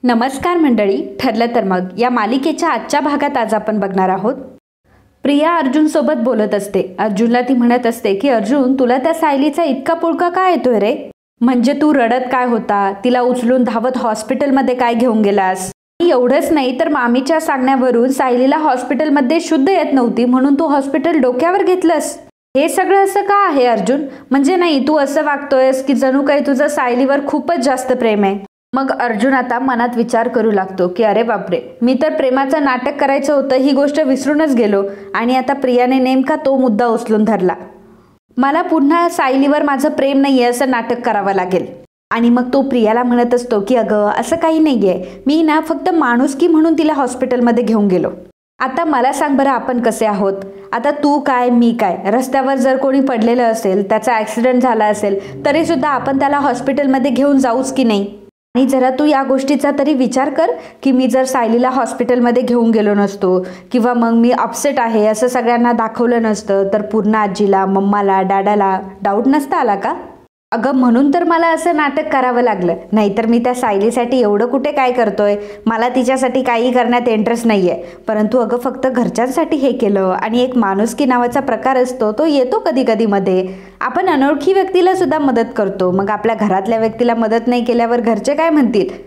नमस्कार मंडळी, ठरलं तर मग या मालिकेच्या आजच्या भागात आज आपण बघणार आहोत. प्रिया अर्जुन सोबत बोलत असते. अर्जुनला ती म्हणत असते की अर्जुन, तुला त्या सायलीचा इतका पुळका काय येतोय रे? म्हणजे तू रडत काय होता, तिला उचलून धावत हॉस्पिटलमध्ये काय घेऊन गेलास? एवढंच नाही तर मामीच्या सांगण्यावरून सायलीला हॉस्पिटलमध्ये शुद्ध येत नव्हती म्हणून तू हॉस्पिटल डोक्यावर घेतलंस. हे सगळं असं का आहे अर्जुन? म्हणजे नाही, तू असं वागतोयस की जणू काही तुझं सायलीवर खूपच जास्त प्रेम आहे. मग अर्जुन आता मनात विचार करू लागतो की अरे बापरे, मी तर प्रेमाचं नाटक करायचं होतं ही गोष्ट विसरूनच गेलो आणि आता प्रियाने नेमका तो मुद्दा उचलून धरला. मला पुन्हा सायलीवर माझं प्रेम नाही आहे असं नाटक करावं लागेल. आणि मग तो प्रियाला म्हणत असतो की अगं असं काही नाही आहे, मी ना फक्त माणुसकी म्हणून तिला हॉस्पिटलमध्ये घेऊन गेलो. आता मला सांग बरं, आपण कसे आहोत? आता तू काय मी काय, रस्त्यावर जर कोणी पडलेलं असेल, त्याचा ॲक्सिडेंट झाला असेल तरीसुद्धा आपण त्याला हॉस्पिटलमध्ये घेऊन जाऊच की नाही? आणि जरा तू या गोष्टीचा तरी विचार कर की मी जर सायलीला हॉस्पिटलमध्ये घेऊन गेलो नसतो किंवा मग मी अपसेट आहे असं सगळ्यांना दाखवलं नसतं तर पूर्ण आजीला, मम्माला, डॅडाला डाऊट नसता आला का? अगं म्हणून तर मला असं नाटक करावं लागलं, नाहीतर मी त्या सायलीसाठी एवढं कुठे काय करतोय. मला तिच्यासाठी काही करण्यात इंटरेस्ट नाही आहे, परंतु अगं फक्त घरच्यांसाठी हे केलं. आणि एक माणुसकी नावाचा प्रकार असतो, तो येतो कधी कधी मध्ये. आपण अनोळखी व्यक्तीला सुद्धा मदत करतो, मग आपल्या घरातल्या व्यक्तीला मदत नाही केल्यावर घरचे काय म्हणतील?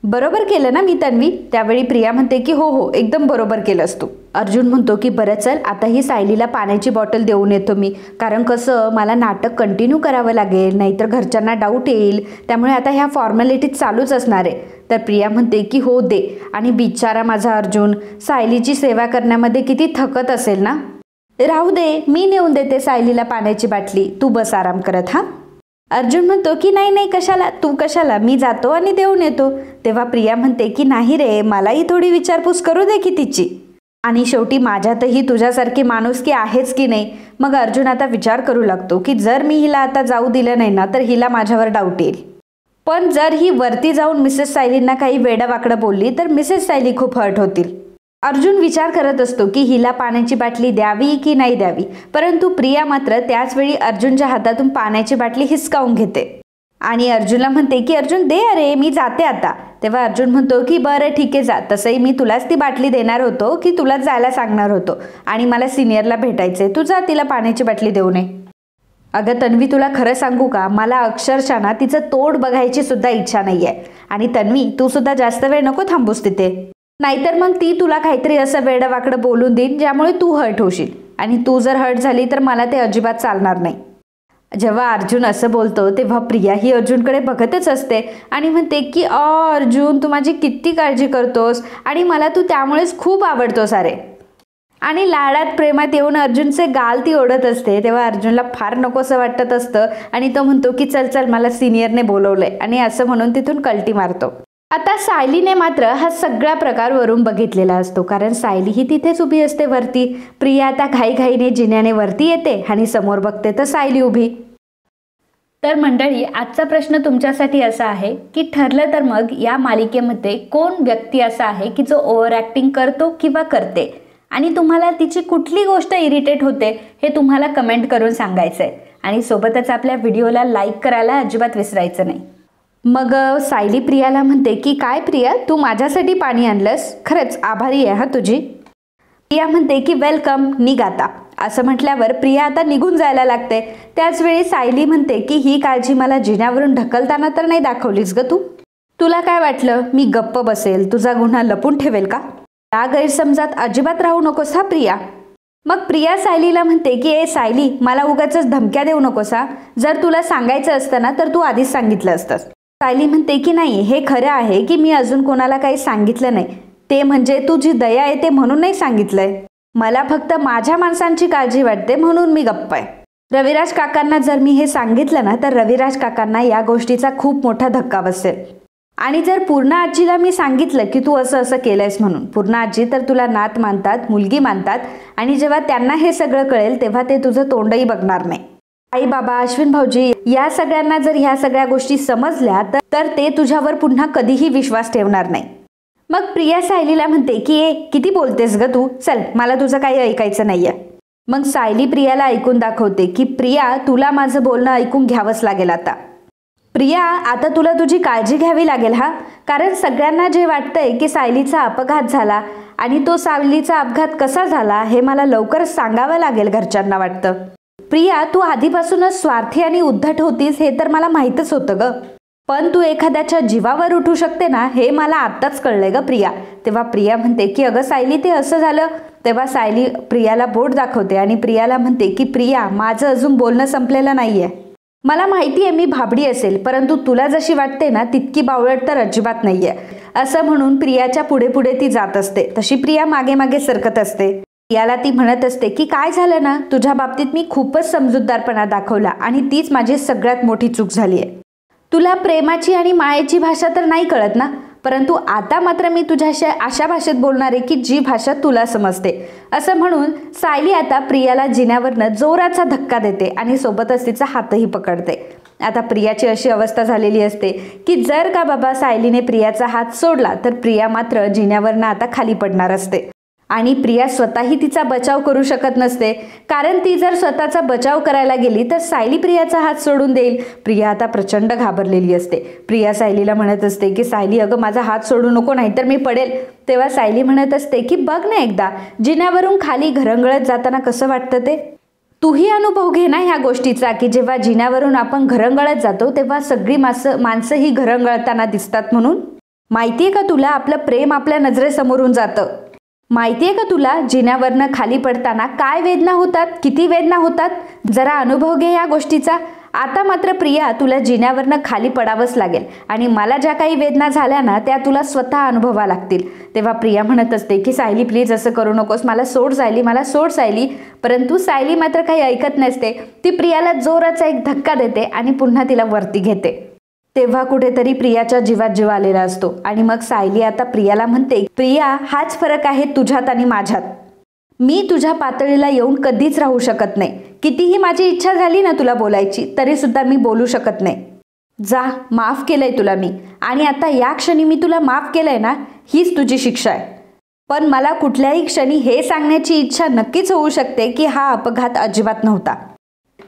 बरोबर केलं ना मी तन्वी? त्यावेळी प्रिया म्हणते की हो हो, एकदम बरोबर केलंस तू. अर्जुन म्हणतो की बरं चल, आता ही सायलीला पाण्याची बॉटल देऊन येतो मी, कारण कसं मला नाटक कंटिन्यू करावं लागेल, नाहीतर घरच्यांना डाऊट येईल. त्यामुळे आता ह्या फॉर्मॅलिटीज चालूच असणार आहे. तर प्रिया म्हणते की हो दे. आणि बिचारा माझा अर्जुन सायलीची सेवा करण्यामध्ये किती थकत असेल ना. राहू दे, मी नेऊन देते सायलीला पाण्याची बाटली, तू बस आराम करत. हां. अर्जुन म्हणतो की नाही नाही, कशाला, तू कशाला, मी जातो आणि देऊन येतो. तेव्हा प्रिया म्हणते की नाही रे, मलाही थोडी विचारपूस करू दे की तिची. आणि शेवटी माझ्यातही तुझ्यासारखी माणुसकी आहेच की नाही. मग अर्जुन आता विचार करू लागतो की जर मी हिला आता जाऊ दिलं नाही ना तर हिला माझ्यावर डाऊट येईल. पण जर ही वरती जाऊन मिसेस सायलींना काही वेडावाकडं बोलली तर मिसेस सायली खूप हर्ट होतील. अर्जुन विचार करत असतो की हिला पाण्याची बाटली द्यावी की नाही द्यावी, परंतु प्रिया मात्र त्याच वेळी अर्जुनच्या हातातून पाण्याची बाटली हिसकावून घेते आणि अर्जुनला म्हणते की अर्जुन दे, अरे मी जाते आता. तेव्हा अर्जुन म्हणतो की बरं ठीक आहे जा, तसंही मी तुलाच ती बाटली देणार होतो की तुलाच जायला सांगणार होतो आणि मला सिनियरला भेटायचे, तू जा तिला पाण्याची बाटली देऊ नये. अगं तन्वी, तुला खरं सांगू का, मला अक्षरशः ना तिचं तोड बघायची सुद्धा इच्छा नाही आहे. आणि तन्वी, तू सुद्धा जास्त वेळ नको थांबूस तिथे, नाहीतर मग ती तुला काहीतरी असं वेडवाकडं बोलून देईन ज्यामुळे तू हर्ट होशील, आणि तू जर हर्ट झाली तर मला ते अजिबात चालणार नाही. जेव्हा अर्जुन असं बोलतो तेव्हा प्रिया ही अर्जुनकडे बघतच असते आणि म्हणते की अर्जुन, तू माझी किती काळजी करतोस आणि मला तू त्यामुळेच खूप आवडतोस अरे. आणि लाडात प्रेमात येऊन अर्जुनचे गाल ती ओढत असते. तेव्हा अर्जुनला फार नकोसं वाटत असतं आणि तो म्हणतो की चल चल, मला सिनियरने बोलवलंय, आणि असं म्हणून तिथून कल्टी मारतो. आता सायलीने मात्र हा सगळा प्रकार वरून बघितलेला असतो, कारण सायली ही तिथेच उभी असते वरती. प्रिया आता घाईघाईने जिन्याने वरती येते आणि समोर बघते तर सायली उभी. तर मंडळी, आजचा प्रश्न तुमच्यासाठी असा आहे की ठरलं तर मग या मालिकेमध्ये कोण व्यक्ती असा आहे की जो ओव्हर ॲक्टिंग करतो किंवा करते, आणि तुम्हाला तिची कुठली गोष्ट इरिटेट होते हे तुम्हाला कमेंट करून सांगायचं आहे. आणि सोबतच आपल्या व्हिडिओला लाईक करायला अजिबात विसरायचं नाही. मग सायली प्रियाला म्हणते की काय प्रिया, तू माझ्यासाठी पाणी आणलंस, खरंच आभारी आहे हा तुझी. प्रिया म्हणते की वेलकम, निघ आता. असं म्हटल्यावर प्रिया आता निघून जायला लागते. त्याचवेळी सायली म्हणते की ही काळजी मला जिन्यावरून ढकलताना तर नाही दाखवलीस ग तू. तुला काय वाटलं मी गप्प बसेल, तुझा गुन्हा लपून ठेवेल का? या गैरसमजात अजिबात राहू नकोस हा प्रिया. मग प्रिया सायलीला म्हणते की ए सायली, मला उगाचच धमक्या देऊ नकोस हा. जर तुला सांगायचं असतं ना तर तू आधीच सांगितलं असतंस. सायली म्हणते की नाही, हे खरं आहे की मी अजून कोणाला काही सांगितलं नाही, ते म्हणजे तुझी दया येते म्हणून नाही सांगितलंय. मला फक्त माझ्या माणसांची काळजी वाटते म्हणून मी गप्प आहे. रविराज काकांना जर मी हे सांगितलं ना तर रविराज काकांना या गोष्टीचा खूप मोठा धक्का बसेल. आणि जर पूर्ण आजीला मी सांगितलं की तू असं असं केलंयस म्हणून, पूर्ण आजी तर तुला नात मानतात, मुलगी मानतात, आणि जेव्हा त्यांना हे सगळं कळेल तेव्हा ते तुझं तोंडही बघणार नाही. आई बाबा, अश्विन भाऊजी, या सगळ्यांना जर ह्या सगळ्या गोष्टी समजल्या तर ते तुझ्यावर पुन्हा कधीही विश्वास ठेवणार नाही. मग प्रिया सायलीला म्हणते की ए किती बोलतेस ग तू, चल मला तुझं काही ऐकायचं नाहीये. मग सायली प्रियाला ऐकून दाखवते की प्रिया, तुला माझं बोलणं ऐकून घ्यावंच लागेल आता. प्रिया, आता तुला तुझी काळजी घ्यावी लागेल हा, कारण सगळ्यांना जे वाटतंय की सायलीचा अपघात झाला आणि तो सायलीचा अपघात कसा झाला हे मला लवकरच सांगावं लागेल घरच्यांना वाटतं. प्रिया, तू आधीपासूनच स्वार्थी आणि उद्धट होतीस हे तर मला माहीतच होतं ग, पण तू एखाद्याच्या जीवावर उठू शकते ना हे मला आत्ताच कळलंय ग प्रिया. तेव्हा प्रिया म्हणते की अगं सायली, ते असं झालं. तेव्हा सायली प्रियाला बोट दाखवते आणि प्रियाला म्हणते की प्रिया, माझं अजून बोलणं संपलेलं नाहीये. मला माहिती आहे मी भाबडी असेल, परंतु तुला जशी वाटते ना तितकी बावळट तर अजिबात नाहीये. असं म्हणून प्रियाच्या पुढे पुढे ती जात असते. तशी प्रिया मागे मागे सरकत असते. प्रियाला ती म्हणत असते की काय झालं ना, तुझ्या बाबतीत मी खूपच समजूतदारपणा दाखवला आणि तीच माझी सगळ्यात मोठी चूक झाली आहे. तुला प्रेमाची आणि मायेची भाषा तर नाही कळत ना, परंतु आता मात्र मी तुझ्याशी अशा भाषेत बोलणार आहे की जी भाषा तुला समजते. असं म्हणून सायली आता प्रियाला जिन्यावरनं जोराचा धक्का देते आणि सोबतच तिचा हातही पकडते. आता प्रियाची अशी अवस्था झालेली असते की जर का बाबा सायलीने प्रियाचा हात सोडला तर प्रिया मात्र जिन्यावरनं आता खाली पडणार असते आणि प्रिया स्वतःही तिचा बचाव करू शकत नसते, कारण ती जर स्वतःचा बचाव करायला गेली तर सायली प्रियाचा हात सोडून देईल. प्रिया आता प्रचंड घाबरलेली असते. प्रिया सायलीला म्हणत असते की सायली, अगं माझा हात सोडू नको नाहीतर मी पडेल. तेव्हा सायली म्हणत असते की बघ ना एकदा जिन्यावरून खाली घरंगळत जाताना कसं वाटतं ते. तूही अनुभव घे ना ह्या गोष्टीचा की जेव्हा जिन्यावरून आपण घरंगळत जातो तेव्हा सगळी माणसं ही घरंगळताना दिसतात म्हणून. माहितीये का तुला, आपलं प्रेम आपल्या नजरेसमोरून जातं. माहितीये का तुला, जिन्यावरनं खाली पडताना काय वेदना होतात, किती वेदना होतात. जरा अनुभव घे या गोष्टीचा. आता मात्र प्रिया, तुला जिन्यावरनं खाली पडावंच लागेल आणि मला ज्या काही वेदना झाल्या ना त्या तुला स्वतः अनुभवा लागतील. तेव्हा प्रिया म्हणत असते की सायली प्लीज असं करू नकोस, मला सोड सायली, मला सोड सायली. परंतु सायली मात्र काही ऐकत नसते. ती प्रियाला जोराचा एक धक्का देते आणि पुन्हा तिला वरती घेते. तेव्हा कुठेतरी प्रियाच्या जीवात जीव आलेला असतो आणि मग सायली आता प्रियाला म्हणते, प्रिया हाच फरक आहे तुझ्यात आणि माझ्यात. मी तुझ्या पातळीला येऊन कधीच राहू शकत नाही. कितीही माझी इच्छा झाली ना तुला बोलायची तरी सुद्धा मी बोलू शकत नाही. जा, माफ केलंय तुला मी आणि आता या क्षणी मी तुला माफ केलंय ना, हीच तुझी शिक्षा आहे. पण मला कुठल्याही क्षणी हे सांगण्याची इच्छा नक्कीच होऊ शकते की हा अपघात अजिबात नव्हता.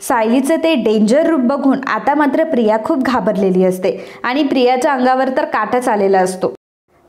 सायलीचं ते डेंजर रूप बघून आता मात्र प्रिया खूप घाबरलेली असते आणि प्रियाच्या अंगावर तर काटाच आलेला असतो.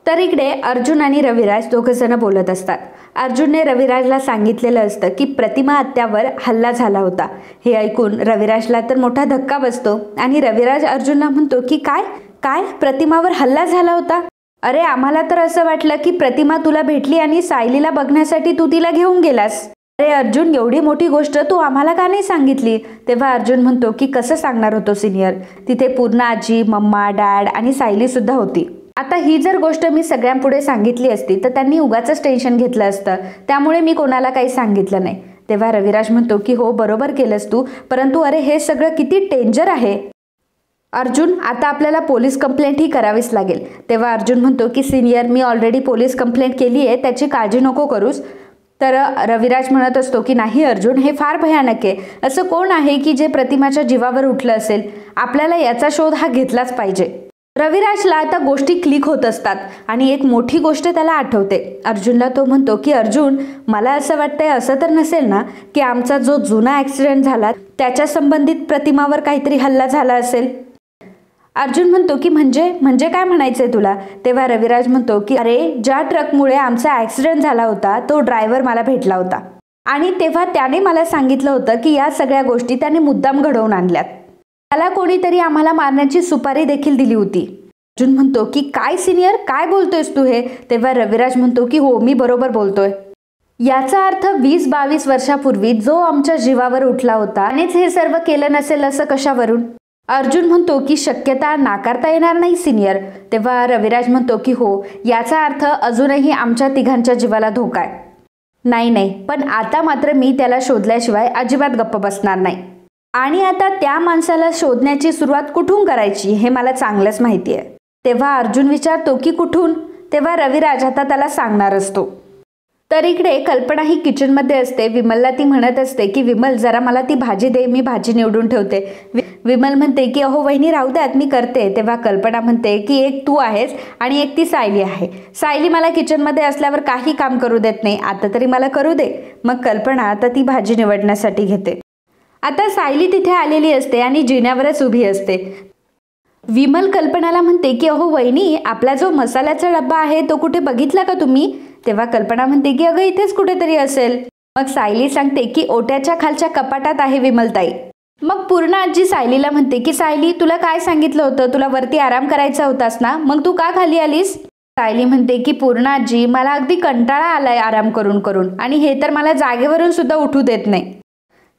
तर इकडे अर्जुन आणि रविराज दोघंजण बोलत असतात. अर्जुनने रविराजला सांगितलेलं असतं की प्रतिमा आत्यावर हल्ला झाला होता. हे ऐकून रविराजला तर मोठा धक्का बसतो आणि रविराज अर्जुनला म्हणतो की काय काय प्रतिमावर हल्ला झाला होता. अरे आम्हाला तर असं वाटलं की प्रतिमा तुला भेटली आणि सायलीला बघण्यासाठी तू तिला घेऊन गेलास. अरे अर्जुन, एवढी मोठी गोष्ट तू आम्हाला का नाही सांगितली. तेव्हा अर्जुन म्हणतो की कसं सांगणार होतो सिनियर, तिथे पूर्ण आजी, मम्मा, डॅड आणि सायली सुद्धा होती. आता ही जर गोष्ट मी सगळ्यांपुढे सांगितली असती तर त्यांनी उगाचच टेन्शन घेतलं असतं, त्यामुळे मी कोणाला काही सांगितलं नाही. तेव्हा रविराज म्हणतो की हो बरोबर केलंस तू, परंतु अरे हे सगळं किती डेंजर आहे. अर्जुन, आता आपल्याला पोलीस कंप्लेंट ही करावीच लागेल. तेव्हा अर्जुन म्हणतो की सिनियर, मी ऑलरेडी पोलीस कंप्लेंट केली आहे, त्याची काळजी नको करूस. तर रविराज म्हणत असतो की नाही अर्जुन, हे फार भयानक आहे. असं कोण आहे की जे प्रतिमाच्या जीवावर उठलं असेल. आपल्याला याचा शोध हा घेतलाच पाहिजे. रविराजला आता गोष्टी क्लिक होत असतात आणि एक मोठी गोष्ट त्याला आठवते. अर्जुनला तो म्हणतो की अर्जुन, मला असं वाटतंय असं तर नसेल ना की आमचा जो जुना ॲक्सिडेंट झाला त्याच्या संबंधित प्रतिमावर काहीतरी हल्ला झाला असेल. अर्जुन म्हणतो की म्हणजे काय म्हणायचंय तुला. तेव्हा रविराज म्हणतो की अरे ज्या ट्रकमुळे आमचा ॲक्सिडेंट झाला होता तो ड्रायव्हर मला भेटला होता आणि तेव्हा त्याने मला सांगितलं होतं की या सगळ्या गोष्टी त्याने मुद्दाम घडवून आणल्यात. त्याला कोणीतरी आम्हाला मारण्याची सुपारी देखील दिली होती. अर्जुन म्हणतो की काय सिनियर, काय बोलतोयस तू हे. तेव्हा रविराज म्हणतो की हो मी बरोबर बोलतोय. याचा अर्थ 20-22 वर्षापूर्वी जो आमच्या जीवावर उठला होता त्यानेच हे सर्व केलं नसेल असं कशावरून. अर्जुन म्हणतो की शक्यता नाकारता येणार नाही सिनियर. तेव्हा रविराज म्हणतो की हो, याचा अर्थ अजूनही आमच्या तिघांच्या जीवाला धोका आहे. नाही, पण आता मात्र मी त्याला शोधल्याशिवाय अजिबात गप्प बसणार नाही. आणि आता त्या माणसाला शोधण्याची सुरुवात कुठून करायची हे मला चांगलंच माहिती आहे. तेव्हा अर्जुन विचारतो की कुठून. तेव्हा रविराज आता त्याला सांगणार असतो. तर इकडे कल्पना ही किचनमध्ये असते. विमलला ती म्हणत असते की विमल जरा मला ती भाजी दे, मी भाजी निवडून ठेवते. विमल म्हणते की अहो वहिनी राहू द्यात, मी करते. तेव्हा कल्पना म्हणते की एक तू आहेस आणि एक ती सायली आहे. सायली मला किचनमध्ये असल्यावर काही काम करू देत नाही, आता तरी मला करू दे. मग कल्पना आता ती भाजी निवडण्यासाठी घेते. आता सायली तिथे आलेली असते आणि जिन्यावरच उभी असते. विमल कल्पनाला म्हणते की अहो वहिनी, आपला जो मसाल्याचा डब्बा आहे तो कुठे बघितला का तुम्ही? तेव्हा कल्पना म्हणते की अगं इथेच कुठेतरी असेल. मग सायली सांगते की ओट्याच्या खालच्या कपाटात आहे विमलताई. मग पूर्ण आजी सायलीला म्हणते की सायली, तुला काय सांगितलं होतं? तुला वरती आराम करायचा होतास ना, मग तू का खाली आलीस? सायली म्हणते की पूर्ण आजी, मला अगदी कंटाळा आलाय आराम करून करून, आणि हे तर मला जागेवरून सुद्धा उठू देत नाही.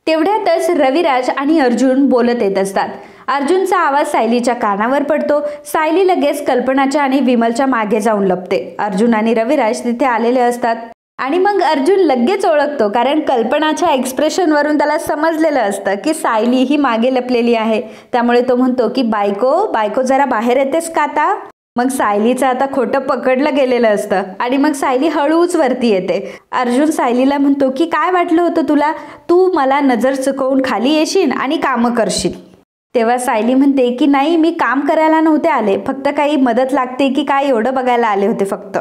तेवढ्यातच रविराज आणि अर्जुन बोलत येत असतात. अर्जुनचा आवाज सायलीच्या कानावर पडतो. सायली लगेच कल्पनाच्या आणि विमलच्या मागे जाऊन लपते. अर्जुन आणि रविराज तिथे आलेले असतात आणि मग अर्जुन लगेच ओळखतो, कारण कल्पनाच्या एक्सप्रेशनवरून त्याला समजलेलं असतं की सायली ही मागे लपलेली आहे. त्यामुळे तो म्हणतो की बायको जरा बाहेर येतेस का आता? मग सायलीचं आता खोटं पकडलं गेलेलं असतं आणि मग सायली हळूच वरती येते. अर्जुन सायलीला म्हणतो की काय वाटलं होतं तुला? तू मला नजर चुकवून खाली येशील आणि कामं करशील. तेव्हा सायली म्हणते की नाही, मी काम करायला नव्हते आले, फक्त काही मदत लागते की काय एवढं बघायला आले होते फक्त.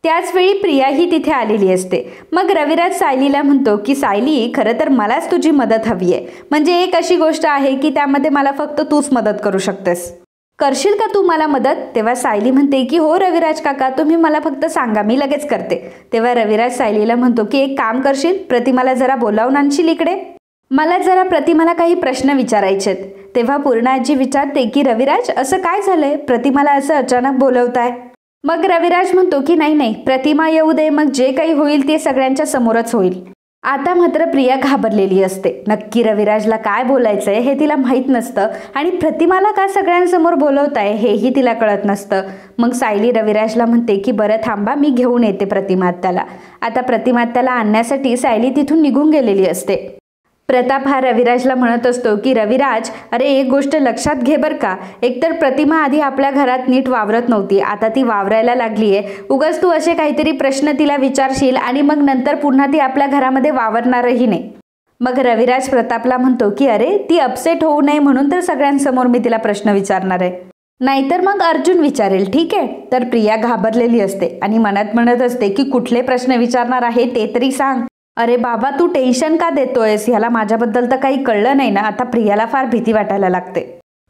त्याच वेळी प्रियाही तिथे आलेली असते. मग रविराज सायलीला म्हणतो की सायली, खरं तर मलाच तुझी मदत हवी आहे. म्हणजे एक अशी गोष्ट आहे की त्यामध्ये मला फक्त तूच मदत करू शकतेस. करशील का तू मला मदत? तेव्हा सायली म्हणते की हो रविराज काका, तुम्ही मला फक्त सांगा, मी लगेच करते. तेव्हा रविराज सायलीला म्हणतो की एक काम करशील, प्रतिमाला जरा बोलावून आणशील इकडे? मला जरा प्रतिमाला काही प्रश्न विचारायचेत. तेव्हा पूर्ण आजी विचारते की रविराज, असं काय झालंय? प्रतिमाला असं अचानक बोलवताय? मग रविराज म्हणतो की नाही, प्रतिमा येऊ दे, मग जे काही होईल ते सगळ्यांच्या समोरच होईल. आता मात्र प्रिया घाबरलेली असते. नक्की रविराजला काय बोलायचंय हे तिला माहीत नसतं आणि प्रतिमाला का सगळ्यांसमोर बोलवताय हेही तिला कळत नसतं. मग सायली रविराजला म्हणते की बरं थांबा, मी घेऊन येते प्रतिमा आत्याला. आता प्रतिमा आत्याला आणण्यासाठी सायली तिथून निघून गेलेली असते. प्रताप हा रविराजला म्हणत असतो की रविराज, अरे एक गोष्ट लक्षात घे बर का, एकतर प्रतिमा आधी आपल्या घरात नीट वावरत नव्हती, आता ती वावरायला लागलीये. उगाच तू असे काहीतरी प्रश्न तिला विचारशील आणि मग नंतर पुन्हा ती आपल्या घरामध्ये वावरणारही नाही. मग रविराज प्रतापला म्हणतो की अरे, ती अपसेट होऊ नये म्हणून तर सगळ्यांसमोर मी तिला प्रश्न विचारणार आहे, नाहीतर मग अर्जुन विचारेल, ठीक आहे? तर प्रिया घाबरलेली असते आणि मनात म्हणत असते की कुठले प्रश्न विचारणार आहे ते तरी सांग. अरे बाबा, तू टेन्शन का देतोयस? ह्याला माझ्याबद्दल तर काही कळलं नाही ना. आता प्रियाला फार भीती वाटायला लागते.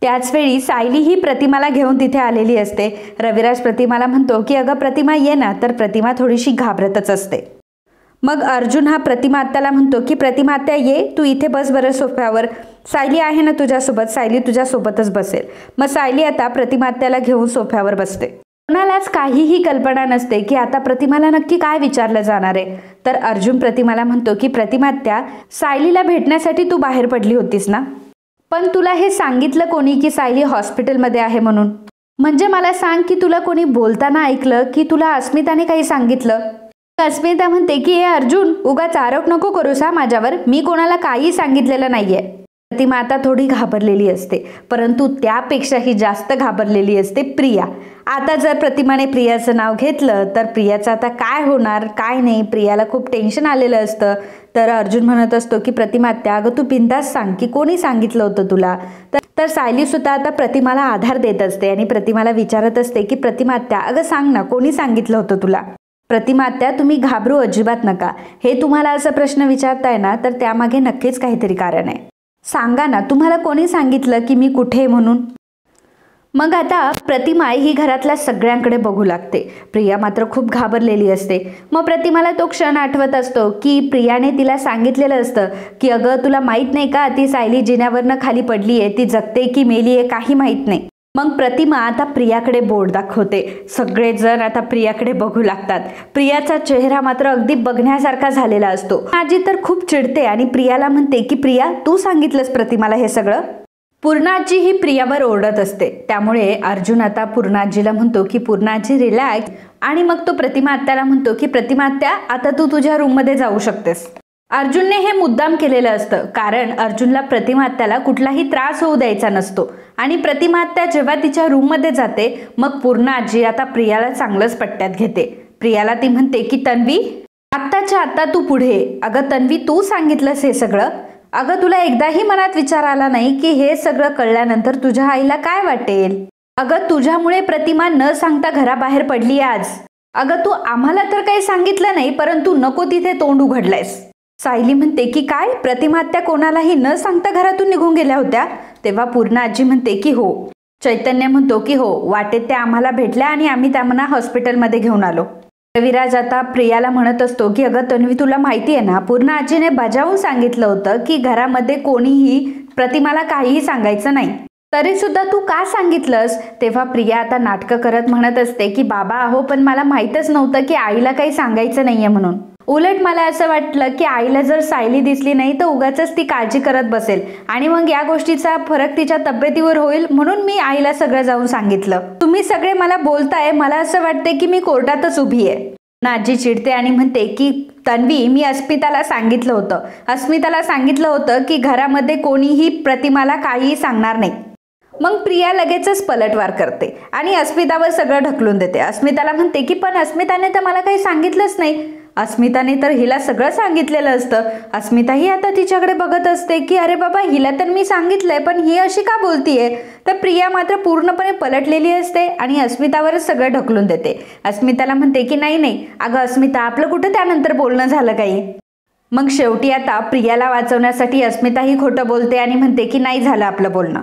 त्याच वेळी सायली ही प्रतिमाला घेऊन तिथे आलेली असते. रविराज प्रतिमाला म्हणतो की अगं प्रतिमा ये ना, तर प्रतिमा थोडीशी घाबरतच असते. मग अर्जुन हा प्रतिमा आत्याला म्हणतो की प्रतिमा आत्या ये, तू इथे बस बरं सोफ्यावर, सायली आहे ना तुझ्यासोबत, सायली तुझ्यासोबतच बसेल. मग सायली आता प्रतिमा आत्याला घेऊन सोफ्यावर बसते. कोणालाच काहीही कल्पना नसते की आता प्रतिमाला नक्की काय विचारलं जाणार आहे. तर अर्जुन प्रतिमाला म्हणतो की प्रतिमा आत्या, सायलीला भेटण्यासाठी तू बाहेर पडली होतीस ना, पण तुला हे सांगितलं कोणी की सायली हॉस्पिटलमध्ये आहे म्हणून? म्हणजे मला सांग की तुला कोणी बोलताना ऐकलं की तुला अस्मिताने काही सांगितलं? अस्मिता म्हणते की हे अर्जुन, उगाच आरोप नको करूस हा माझ्यावर, मी कोणाला काही सांगितलेलं नाहीये. प्रतिमा आता थोडी घाबरलेली असते, परंतु त्यापेक्षाही जास्त घाबरलेली असते प्रिया. आता जर प्रतिमाने प्रियाचं नाव घेतलं तर प्रियाचं आता काय होणार काय नाही, प्रियाला खूप टेन्शन आलेलं असतं. तर अर्जुन म्हणत असतो की प्रतिमा आत्या, अगं तू बिनधास्त सांग की कोणी सांगितलं होतं तुला? तर सायली सुद्धा आता प्रतिमाला आधार देत असते आणि प्रतिमाला विचारत असते की प्रतिमा आत्या, अगं सांग ना, कोणी सांगितलं होतं तुला? प्रतिमा आत्या, तुम्ही घाबरू अजिबात नका. हे तुम्हाला असं प्रश्न विचारताय ना, तर त्यामागे नक्कीच काहीतरी कारण आहे. सांगा ना, तुम्हाला कोणी सांगितलं की मी कुठे आहे म्हणून? मग आता प्रतिमा ही घरातल्या सगळ्यांकडे बघू लागते. प्रिया मात्र खूप घाबरलेली असते. मग प्रतिमाला तो क्षण आठवत असतो की प्रियाने तिला सांगितलेलं असतं की अगं तुला माहीत नाही का, ती सायली जिन्यावरनं खाली पडली आहे, ती जगते की मेली आहे काही माहीत नाही. मग प्रतिमा आता प्रियाकडे बोट दाखवते. सगळेजण आता प्रियाकडे बघू लागतात. प्रियाचा चेहरा मात्र अगदी बघण्यासारखा झालेला असतो. आजी तर खूप चिडते आणि प्रियाला म्हणते की प्रिया, तू सांगितलंस प्रतिमाला हे सगळं? पूर्णाजी ही प्रियावर ओरडत असते. त्यामुळे अर्जुन आता पूर्णाजीला म्हणतो की पूर्णाजी रिलॅक्स, आणि मग तो प्रतिमा आत्याला म्हणतो की प्रतिमा आत्या, आता तू तुझ्या रूममध्ये जाऊ शकतेस. अर्जुनने हे मुद्दाम केलेलं असतं, कारण अर्जुनला प्रतिमा आत्याला कुठलाही त्रास होऊ द्यायचा नसतो. आणि प्रतिमा आत्या जेव्हा तिच्या रूममध्ये जाते, मग पूर्णाजी आता प्रियाला चांगलंच पट्ट्यात घेते. प्रियाला ती म्हणते की तन्वी, आत्ताच्या आत्ता तू पुढे. अगं तन्वी, तू सांगितलंस हे सगळं? अगं तुला एकदाही मनात विचार आला नाही की हे सगळं कळल्यानंतर तुझ्या आईला काय वाटेल? अगं तुझ्यामुळे प्रतिमा न सांगता घराबाहेर पडली आज. अगं तू आम्हाला तर काही सांगितलं नाही, परंतु नको तिथे तोंड उघडलंयस. सायली म्हणते की काय, प्रतिमा आत्या कोणालाही न सांगता घरातून निघून गेल्या होत्या? तेव्हा पूर्णाजी म्हणते की हो. चैतन्य म्हणतो की हो, वाटेत त्या आम्हाला भेटल्या आणि आम्ही त्यांना हॉस्पिटलमध्ये घेऊन आलो. रविराज आता प्रियाला म्हणत असतो की अगं तन्वी, तुला माहिती आहे ना, पूर्ण आजीने बजावून सांगितलं होतं की घरामध्ये कोणीही प्रतिमाला काहीही सांगायचं नाही, तरी सुद्धा तू का सांगितलंस? तेव्हा प्रिया आता नाटकं करत म्हणत असते की बाबा अहो, पण मला माहीतच नव्हतं की आईला काही सांगायचं नाहीये म्हणून. उलट मला असं वाटलं की आईला जर सायली दिसली नाही तर उगाचच ती काळजी करत बसेल आणि मग या गोष्टीचा फरक तिच्या तब्येतीवर होईल, म्हणून मी आईला सगळं जाऊन सांगितलं. तुम्ही सगळे मला बोलताय, मला असं वाटते की मी कोर्टातच उभी आहे. आजी चिडते आणि म्हणते की तन्वी, मी अस्मिताला सांगितलं होतं की घरामध्ये कोणीही प्रतिमाला काहीही सांगणार नाही. मग प्रिया लगेचच पलटवार करते आणि अस्मितावर सगळं ढकलून देते. अस्मिताला म्हणते की पण अस्मिताने तर मला काही सांगितलंच नाही. अस्मिताने तर हिला सगळं सांगितलेलं असतं. अस्मिताही आता तिच्याकडे बघत असते की अरे बाबा, हिला तर मी सांगितलंय पण ही अशी का बोलतीये. तर प्रिया मात्र पूर्णपणे पलटलेली असते आणि अस्मितावरच सगळं ढकलून देते. अस्मिताला म्हणते की नाही अगं अस्मिता, आपलं कुठं त्यानंतर बोलणं झालं काही. मग शेवटी आता प्रियाला वाचवण्यासाठी अस्मिताही खोटं बोलते आणि म्हणते की नाही झालं आपलं बोलणं.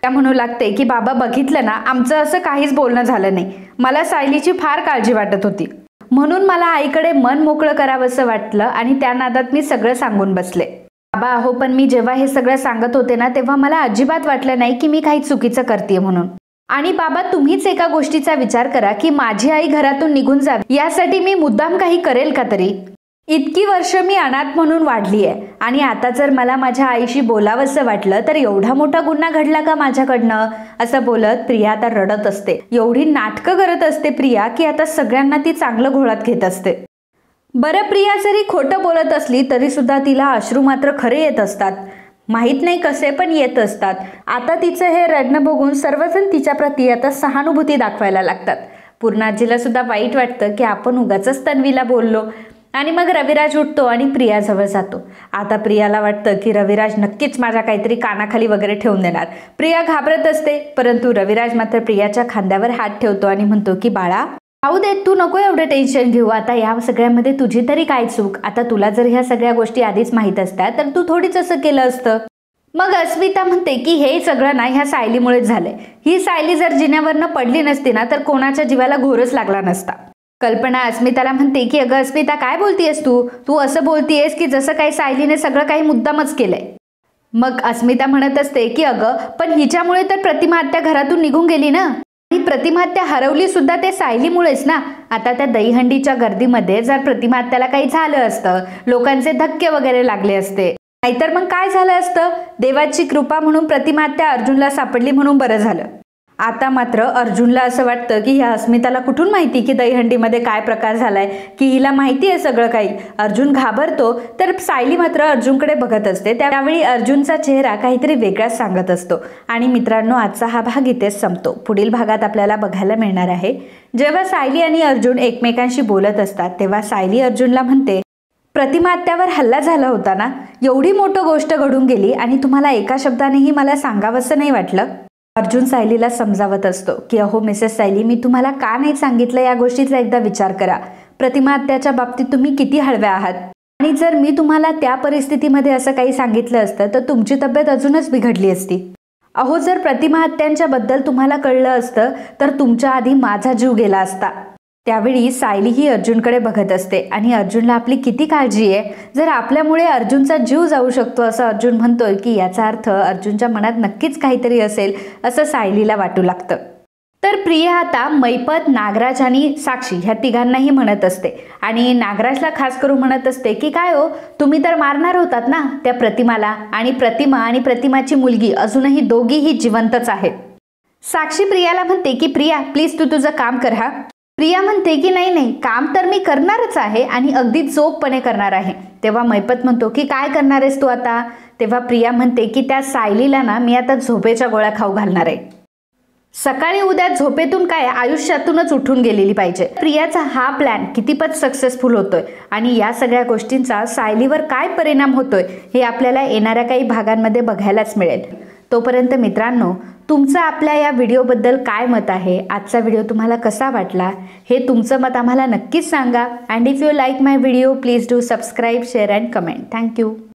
त्या म्हणू लागते की बाबा बघितलं ना, आमचं असं काहीच बोलणं झालं नाही. मला सायलीची फार काळजी वाटत होती, म्हणून मला आईकडे मन मोकळं करावंसं वाटलं आणि त्या नादात मी सगळं सांगून बसले. बाबा अहो, पण मी जेव्हा हे सगळं सांगत होते ना, तेव्हा मला अजिबात वाटलं नाही की मी काही चुकीचं करते म्हणून. आणि बाबा, तुम्हीच एका गोष्टीचा विचार करा की माझी आई घरातून निघून जावी यासाठी मी मुद्दाम काही करेल का तरी? इतकी वर्ष मी अनाथ म्हणून वाढली आहे आणि आता जर मला माझ्या आईशी बोलावंसं वाटलं तर एवढा मोठा गुन्हा घडला का माझ्याकडनं? असं बोलत प्रिया आता रडत असते. एवढी नाटकं करत असते प्रिया की आता सगळ्यांना ती चांगलं घोळात घेत असते. बरं, प्रिया जरी खोटं बोलत असली तरी सुद्धा तिला अश्रू मात्र खरे येत असतात. माहीत नाही कसे पण येत असतात. आता तिचं हे रडणं बघून सर्वजण तिच्याप्रती आता सहानुभूती दाखवायला लागतात. पूर्णाजीला सुद्धा वाईट वाटतं की आपण उगाचच तन्वीला बोललो. आणि मग रविराज उठतो आणि प्रियाजवळ जातो. आता प्रियाला वाटतं की रविराज नक्कीच माझ्या काहीतरी कानाखाली वगैरे ठेवून देणार. प्रिया घाबरत असते, परंतु रविराज मात्र प्रियाच्या खांद्यावर हात ठेवतो आणि म्हणतो की बाळा, खाऊ दे, तू नको एवढं टेन्शन घेऊ. आता या सगळ्यामध्ये तुझी तरी काय चूक? आता तुला जर ह्या सगळ्या गोष्टी आधीच माहीत असत्या तर तू थोडीच असं केलं असतं. मग अस्मिता म्हणते की हे सगळं ना ह्या सायलीमुळेच झालंय. ही सायली जर जिन्यावरनं पडली नसती ना तर कोणाच्या जीवाला घोरच लागला नसता. कल्पना अस्मिताला म्हणते की अगं अस्मिता, काय बोलतीयस तू असं बोलतीयस की जसं काही सायलीने सगळं काही मुद्दामच केलंय. मग अस्मिता म्हणत असते की अगं पण हिच्यामुळे तर प्रतिमा आत्या घरातून निघून गेली ना, आणि प्रतिमा आत्या हरवली सुद्धा ते सायलीमुळेच ना. आता त्या दहीहंडीच्या गर्दीमध्ये जर प्रतिमा आत्याला काही झालं असतं, लोकांचे धक्के वगैरे लागले असते, नाहीतर मग काय झालं असतं? देवाची कृपा म्हणून प्रतिमा आत्या अर्जुनला सापडली म्हणून बरं झालं. आता मात्र अर्जुनला असं वाटतं की ह्या अस्मिताला कुठून माहिती की दहीहंडीमध्ये काय प्रकार झालाय, की हिला माहिती आहे सगळं काही. अर्जुन घाबरतो तर सायली मात्र अर्जुनकडे बघत असते. त्यावेळी अर्जुनचा चेहरा काहीतरी वेगळाच सांगत असतो. आणि मित्रांनो, आजचा हा भाग इथेच संपतो. पुढील भागात आपल्याला बघायला मिळणार आहे जेव्हा सायली आणि अर्जुन एकमेकांशी बोलत असतात तेव्हा सायली अर्जुनला म्हणते, प्रतिमा आत्यावर हल्ला झाला होता ना, एवढी मोठी गोष्ट घडून गेली आणि तुम्हाला एका शब्दानेही मला सांगावंसं नाही वाटलं? अर्जुन सायलीला समजावत असतो की अहो मिसेस सायली, मी तुम्हाला का नाही सांगितलं या गोष्टीचा एकदा विचार करा. प्रतिमा आत्याच्या बाबतीत तुम्ही किती हळव्या आहात, आणि जर मी तुम्हाला त्या परिस्थितीमध्ये असं काही सांगितलं असतं तर तुमची तब्येत अजूनच बिघडली असती. अहो, जर प्रतिमा आत्यांच्या बद्दल तुम्हाला कळलं असतं तर तुमच्या आधी माझा जीव गेला असता. त्यावेळी सायली ही अर्जुनकडे बघत असते आणि अर्जुनला आपली किती काळजी आहे. जर आपल्यामुळे अर्जुनचा जीव जाऊ शकतो असं अर्जुन म्हणतोय की याचा अर्थ अर्जुनच्या मनात नक्कीच काहीतरी असेल असं सायलीला वाटू लागतं. तर प्रिया आता मैपत, नागराज आणि साक्षी ह्या तिघांनाही म्हणत असते आणि नागराजला खास करून म्हणत असते की काय हो, तुम्ही तर मारणार होतात ना त्या प्रतिमाला, आणि प्रतिमा आणि प्रतिमाची मुलगी अजूनही दोघीही जिवंतच आहेत. साक्षी प्रियाला म्हणते की प्रिया प्लीज तू तुझं काम कर हा. प्रिया म्हणते की नाही काम तर मी करणारच आहे आणि अगदी चोखपणे करणार आहे. तेव्हा मैपत म्हणतो की काय करणार आहेस तू आता? तेव्हा प्रिया म्हणते की त्या सायलीला ना मी आता झोपेच्या गोळ्या खाऊ घालणार आहे. सकाळी उद्या झोपेतून काय आयुष्यातूनच उठून गेलेली पाहिजे. प्रियाचा हा प्लॅन कितीपत सक्सेसफुल होतोय आणि या सगळ्या गोष्टींचा सायलीवर काय परिणाम होतोय हे आपल्याला येणाऱ्या काही भागांमध्ये बघायलाच मिळेल. तोपर्यंत मित्रांनो, तुमचं आपल्या या व्हिडिओबद्दल काय मत आहे? आजचा व्हिडिओ तुम्हाला कसा वाटला हे तुमचं मत आम्हाला नक्कीच सांगा. And if you like my video please do subscribe, share and comment. Thank you.